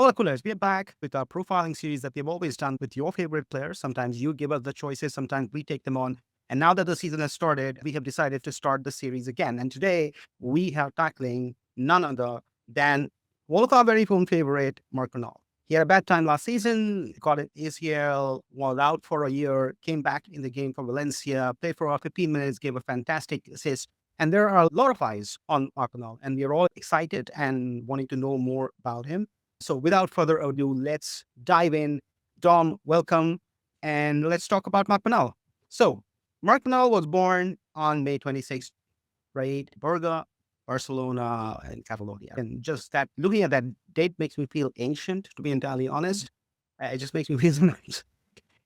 Hola, coolers. We are back with our profiling series that we've always done with your favorite players. Sometimes you give us the choices, sometimes we take them on. And now that the season has started, we have decided to start the series again. And today we are tackling none other than one of our very own favorite, Mark Manal. He had a bad time last season, got an ACL, was out for a year, came back in the game for Valencia, played for about 15 minutes, gave a fantastic assist. And there are a lot of eyes on Mark Bernal, and we are all excited and wanting to know more about him. So without further ado, let's dive in. Dom, welcome. And let's talk about Mark Manal. So Mark Manal was born on May 26th, right? Berga, Barcelona, and Catalonia. And just that, looking at that date makes me feel ancient, to be entirely honest. It just makes me feel nice.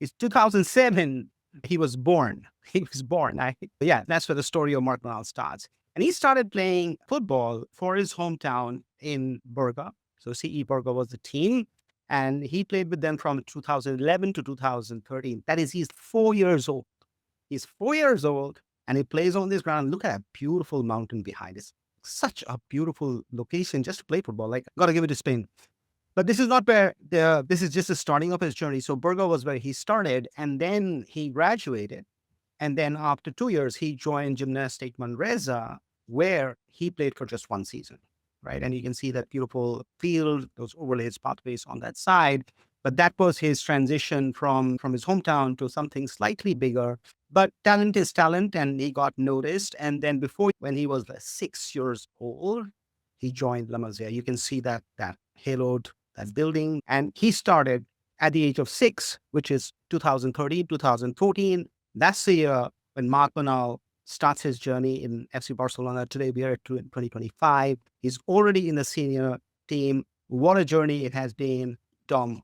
It's 2007. He was born. He was born. Yeah, that's where the story of Mark Manal starts. And he started playing football for his hometown in Berga. So CE Berga was the team. And he played with them from 2011 to 2013. That is, he's 4 years old. He's 4 years old and he plays on this ground. Look at that beautiful mountain behind. It's such a beautiful location just to play football. Like, gotta give it to Spain. But this is not where this is just the starting of his journey. So Berga was where he started, and then he graduated. And then after 2 years, he joined Gymnastic Manresa, where he played for just one season, right? And you can see that beautiful field, those overlays pathways on that side. But that was his transition from his hometown to something slightly bigger. But talent is talent, and he got noticed. And then before, when he was 6 years old, he joined La Masia. You can see that haloed that building. And he started at the age of 6, which is 2013, 2014. That's the year when Mark Bernal starts his journey in FC Barcelona. Today we are at 2025. He's already in the senior team. What a journey it has been, Dom.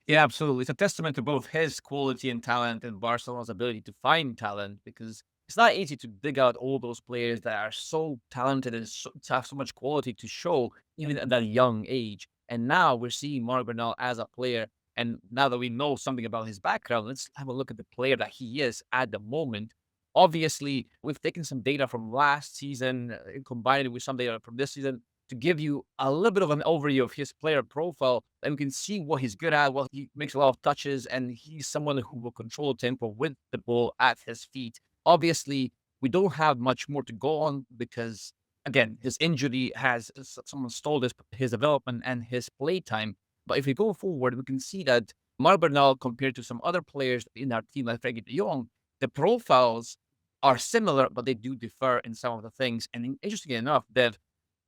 Yeah, absolutely. It's a testament to both his quality and talent and Barcelona's ability to find talent because it's not easy to dig out all those players that are so talented and have so much quality to show even at that young age. And now we're seeing Mark Bernal as a player. And now that we know something about his background, let's have a look at the player that he is at the moment. Obviously, we've taken some data from last season, combined it with some data from this season to give you a little bit of an overview of his player profile, and we can see what he's good at. Well, he makes a lot of touches, and he's someone who will control tempo with the ball at his feet. Obviously, we don't have much more to go on because, again, his injury has someone stalled his development and his play time. But if we go forward, we can see that Marc Bernal, compared to some other players in our team like Frankie de Jong, the profiles are similar, but they do differ in some of the things. And interestingly enough, Dev,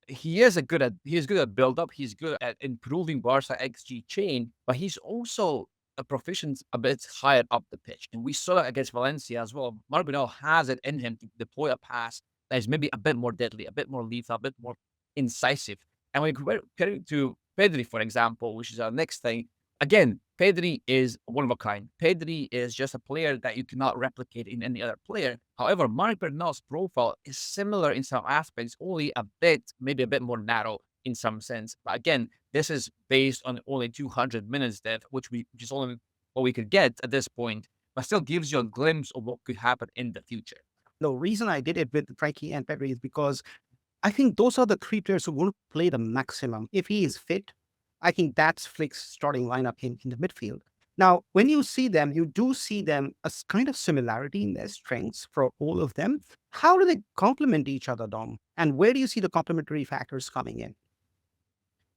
he's good at build up. He's good at improving Barca XG chain, but he's also a proficient a bit higher up the pitch. And we saw that against Valencia as well. Marc Bernal has it in him to deploy a pass that is maybe a bit more deadly, a bit more lethal, a bit more incisive. And when you compare it to Pedri, for example, which is our next thing, again, Pedri is one of a kind. Pedri is just a player that you cannot replicate in any other player. However, Mark Bernal's profile is similar in some aspects, only a bit, maybe a bit more narrow in some sense. But again, this is based on only 200 minutes depth, which is only what we could get at this point, but still gives you a glimpse of what could happen in the future. The reason I did it with Frankie and Pedri is because I think those are the three players who will play the maximum. If he is fit, I think that's Flick's starting lineup in the midfield. Now, when you see them, you do see them as kind of similarity in their strengths for all of them. How do they complement each other, Dom? And where do you see the complementary factors coming in?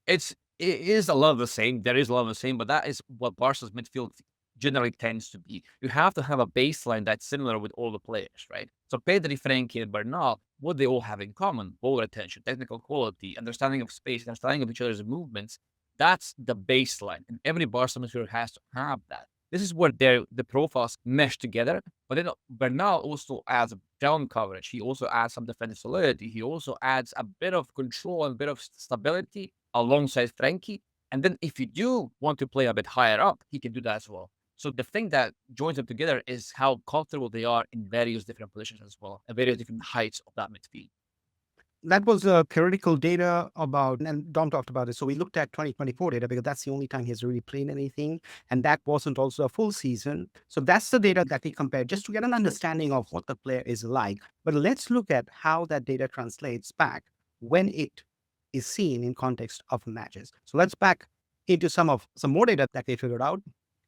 It is a lot of the same. There is a lot of the same, but that is what Barca's midfield generally tends to be. You have to have a baseline that's similar with all the players, right? So Pedri, Frankie, and Bernal, what they all have in common: ball retention, technical quality, understanding of space, understanding of each other's movements. That's the baseline, and every Barca midfielder has to have that. This is where the profiles mesh together. But then Bernal also adds down coverage. He also adds some defensive solidity. He also adds a bit of control and a bit of stability alongside Frankie. And then if you do want to play a bit higher up, he can do that as well. So the thing that joins them together is how comfortable they are in various different positions as well, and various different heights of that midfield. That was theoretical data about, and Dom talked about it. So we looked at 2024 data because that's the only time he's really played anything. And that wasn't also a full season. So that's the data that we compared just to get an understanding of what the player is like. But let's look at how that data translates back when it is seen in context of matches. So let's back into some more data that we figured out.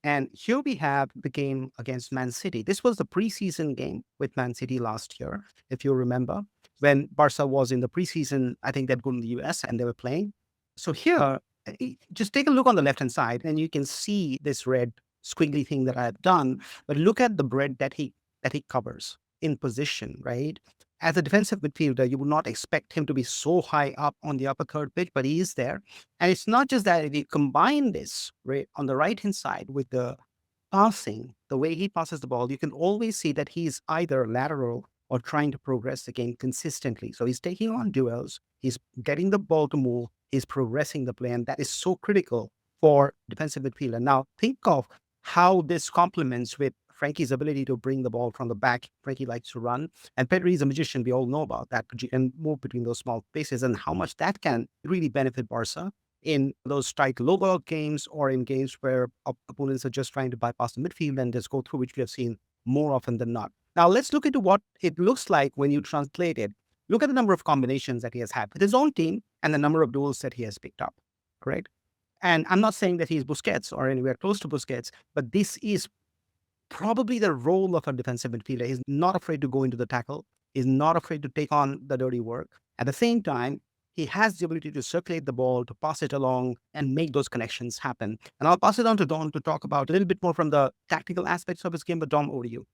And here we have the game against Man City. This was the preseason game with Man City last year, if you remember, when Barca was in the preseason. I think they'd gone to the US and they were playing. So here, just take a look on the left hand side, and you can see this red squiggly thing that I've done. But look at the breadth that he covers in position, right? As a defensive midfielder, you would not expect him to be so high up on the upper third pitch, but he is there. And it's not just that. If you combine this right on the right hand side with the passing, the way he passes the ball, you can always see that he's either lateral or trying to progress the game consistently. So he's taking on duels, he's getting the ball to move, he's progressing the play, and that is so critical for defensive midfielder. Now, think of how this complements with Frankie's ability to bring the ball from the back. Frankie likes to run, and Pedri is a magician. We all know about that. But you can move between those small spaces, and how much that can really benefit Barca in those tight low ball games, or in games where opponents are just trying to bypass the midfield and just go through, which we have seen more often than not. Now, let's look into what it looks like when you translate it. Look at the number of combinations that he has had with his own team and the number of duels that he has picked up, correct? And I'm not saying that he's Busquets or anywhere close to Busquets, but this is probably the role of a defensive midfielder. He's not afraid to go into the tackle. He's not afraid to take on the dirty work. At the same time, he has the ability to circulate the ball, to pass it along, and make those connections happen. And I'll pass it on to Dom to talk about a little bit more from the tactical aspects of his game. But Dom, over to you.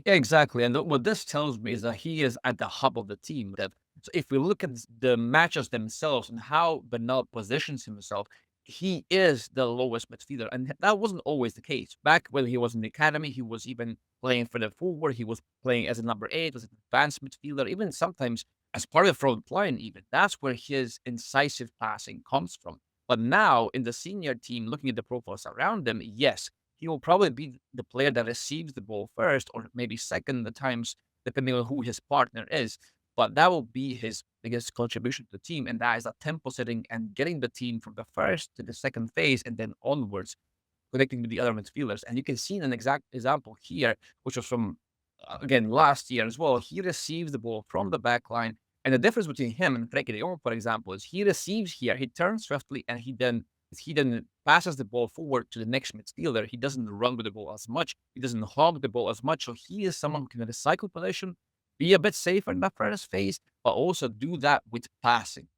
Yeah, exactly. And what this tells me is that he is at the hub of the team. That so if we look at the matches themselves and how Bernal positions himself, he is the lowest midfielder, and that wasn't always the case. Back when he was in the academy, he was even playing for the forward. He was playing as a number 8, as an advanced midfielder, even sometimes as part of the front line. Even that's where his incisive passing comes from. But now in the senior team, looking at the profiles around him, yes, he will probably be the player that receives the ball first, or maybe second at times, depending on who his partner is. But that will be his biggest contribution to the team, and that is that tempo setting and getting the team from the first to the second phase and then onwards, connecting with the other midfielders. And you can see an exact example here, which was from again last year as well. He receives the ball from the back line, and the difference between him and Frankie de Jong, for example, is he receives here, he turns swiftly, and he then passes the ball forward to the next midfielder. He doesn't run with the ball as much. He doesn't hog the ball as much. So he is someone who can recycle possession, be a bit safer in that first phase, but also do that with passing.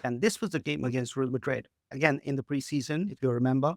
And this was the game against Real Madrid. Again, in the preseason, if you remember,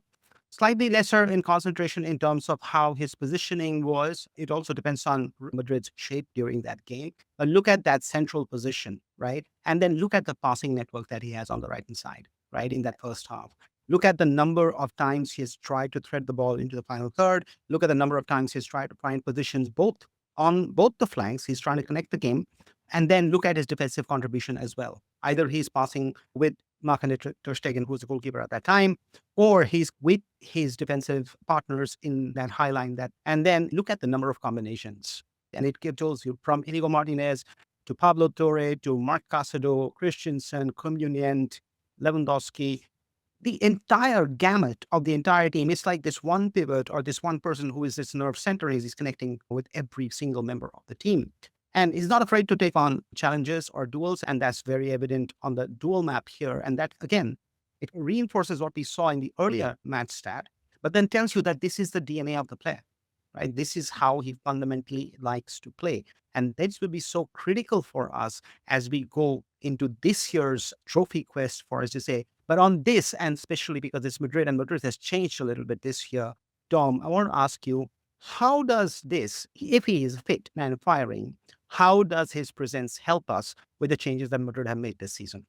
slightly lesser in concentration in terms of how his positioning was. It also depends on Real Madrid's shape during that game. But look at that central position, right? And then look at the passing network that he has on the right hand side, right, in that first half. Look at the number of times he has tried to thread the ball into the final third. Look at the number of times he's tried to find positions both on both the flanks. He's trying to connect the game. And then look at his defensive contribution as well. Either he's passing with Marc-Andre ter Stegen, who's the goalkeeper at that time, or he's with his defensive partners in that high line. And then look at the number of combinations. And it tells you from Inigo Martinez to Pablo Torre to Marc Casado, Christensen, Komunient, Lewandowski, the entire gamut of the entire team. It's like this one pivot or this one person who is this nerve center is he's connecting with every single member of the team. And he's not afraid to take on challenges or duels, and that's very evident on the duel map here. And that, again, it reinforces what we saw in the earlier match stat, but then tells you that this is the DNA of the player, right? This is how he fundamentally likes to play. And this will be so critical for us as we go into this year's trophy quest, for us to say. But on this, and especially because it's Madrid, and Madrid has changed a little bit this year, Dom, I want to ask you, how does this, if he is fit and firing, how does his presence help us with the changes that Madrid have made this season?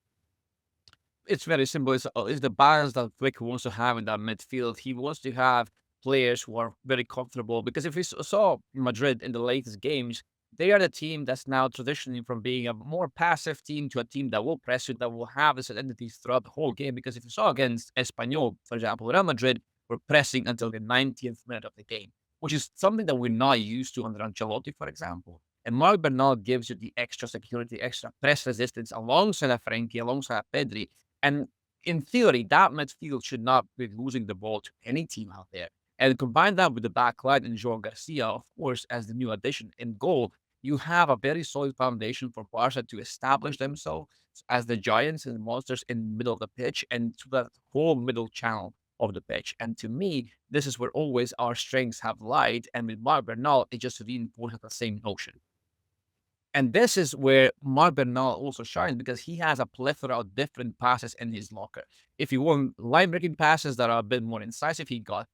It's very simple. It's the balance that Flick wants to have in that midfield. He wants to have players who are very comfortable, because if we saw Madrid in the latest games, they are the team that's now transitioning from being a more passive team to a team that will press you, that will have this identity throughout the whole game. Because if you saw against Espanyol, for example, Real Madrid were pressing until the 90th minute of the game, which is something that we're not used to under Ancelotti, for example. And Mark Bernal gives you the extra security, extra press resistance alongside a Frankie, alongside a Pedri. And in theory, that midfield should not be losing the ball to any team out there. And combine that with the back line and João Garcia, of course, as the new addition in goal, you have a very solid foundation for Barca to establish themselves as the giants and monsters in the middle of the pitch and to that whole middle channel of the pitch. And to me, this is where always our strengths have lied. And with Mark Bernal, it just reinforces the same notion. And this is where Mark Bernal also shines because he has a plethora of different passes in his locker. If you want line breaking passes that are a bit more incisive, he's got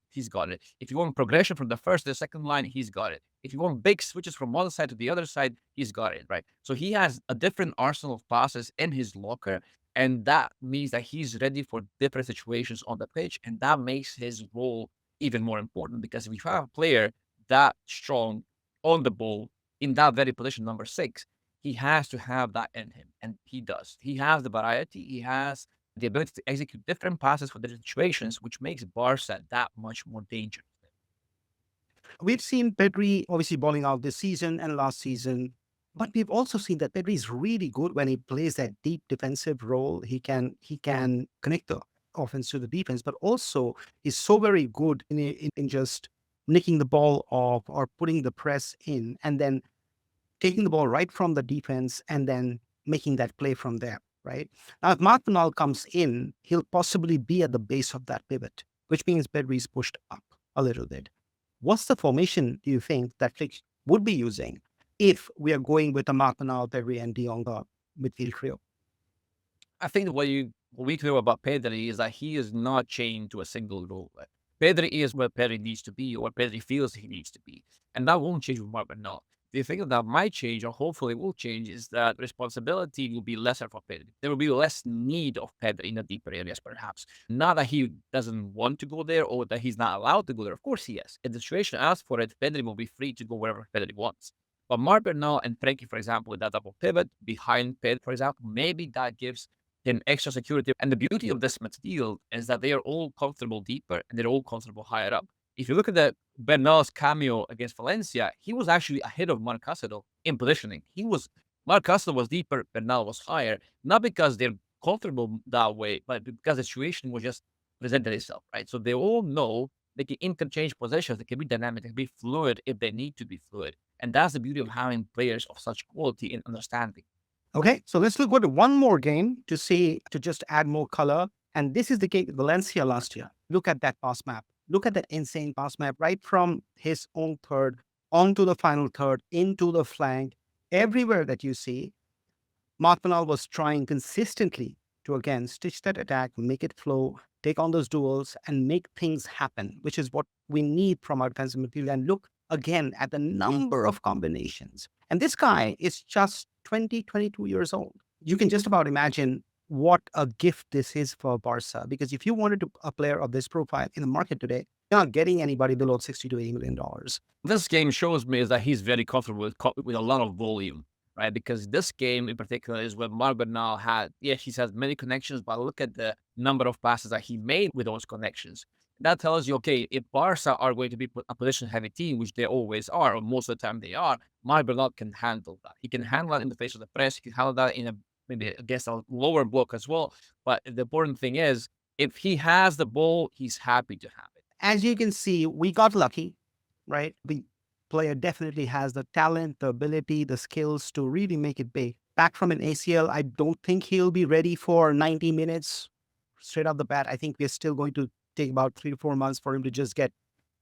it. If you want progression from the first to the second line, he's got it. If you want big switches from one side to the other side, he's got it, right? So he has a different arsenal of passes in his locker. And that means that he's ready for different situations on the pitch. And that makes his role even more important because if you have a player that strong on the ball, in that very position, number 6, he has to have that in him, and he does. He has the variety, he has the ability to execute different passes for different situations, which makes Barca that much more dangerous. We've seen Pedri obviously balling out this season and last season, but we've also seen that Pedri is really good when he plays that deep defensive role. He can connect the offense to the defense, but also is so very good in just nicking the ball off or putting the press in and then taking the ball right from the defense and then making that play from there, right? Now, if Mark Manal comes in, he'll possibly be at the base of that pivot, which means Pedri is pushed up a little bit. What's the formation do you think that Flick would be using if we are going with a Mark Manal, Pedri, and De Jong midfield trio? I think what we know about Pedri is that he is not chained to a single role. Like, Pedri is where Pedri needs to be, or Pedri feels he needs to be, and that won't change with Mark Bernal. The thing that might change, or hopefully will change, is that responsibility will be lesser for Pedri. There will be less need of Pedri in the deeper areas, perhaps. Not that he doesn't want to go there or that he's not allowed to go there. Of course he is. If the situation asks for it, Pedri will be free to go wherever Pedri wants. But Mark Bernal and Frankie, for example, with that double pivot behind Pedri, for example, maybe that gives him extra security. And the beauty of this midfield is that they are all comfortable deeper and they're all comfortable higher up. If you look at the Bernal's cameo against Valencia, he was actually ahead of Marc Casado in positioning. Marc Casado was deeper, Bernal was higher, not because they're comfortable that way, but because the situation was just presented itself, right? So they all know they can interchange positions, they can be dynamic, they can be fluid if they need to be fluid. And that's the beauty of having players of such quality and understanding. Okay, so let's look at one more game to just add more color. And this is the game with Valencia last year. Look at that pass map. Look at that insane pass map right from his own third onto the final third, into the flank. Everywhere that you see, Mark Manal was trying consistently to again stitch that attack, make it flow, take on those duels, and make things happen, which is what we need from our defensive midfield. And look again at the number of combinations. And this guy is just 20, 22 years old. You can just about imagine what a gift this is for Barca. Because if you wanted a player of this profile in the market today, you're not getting anybody below 60 to $80 million. This game shows me is that he's very comfortable with a lot of volume, right? Because this game in particular is where Marc Bernal had, yeah, he has many connections, but look at the number of passes that he made with those connections. That tells you, okay, if Barca are going to be a position-heavy team, which they always are, or most of the time they are, Marc Bernal can handle that. He can handle that in the face of the press. He can handle that in maybe against a lower block as well. But the important thing is, if he has the ball, he's happy to have it. As you can see, we got lucky, right? The player definitely has the talent, the ability, the skills to really make it big. Back from an ACL, I don't think he'll be ready for 90 minutes straight off the bat. I think we're still going to take about 3 to 4 months for him to just get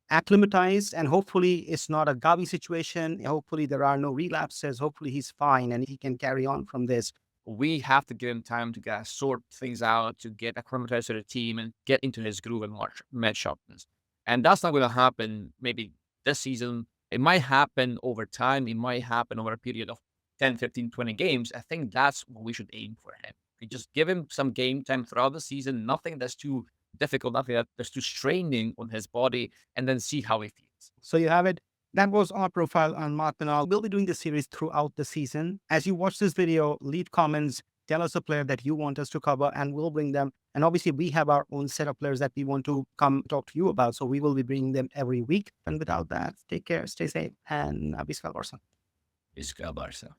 acclimatized. And hopefully it's not a Gavi situation. Hopefully there are no relapses. Hopefully he's fine and he can carry on from this. We have to give him time to sort things out, to get acclimatized to the team and get into his groove and match sharpness. And that's not going to happen maybe this season. It might happen over time. It might happen over a period of 10, 15, 20 games. I think that's what we should aim for him. We just give him some game time throughout the season, nothing that's too difficult, nothing that's too straining on his body, and then see how he feels. So you have it. That was our profile on Mark Manal. We'll be doing this series throughout the season. As you watch this video, leave comments, tell us a player that you want us to cover, and we'll bring them. And obviously, we have our own set of players that we want to come talk to you about. So we will be bringing them every week. And without that, take care, stay safe, and Visca Barca. Visca Barca.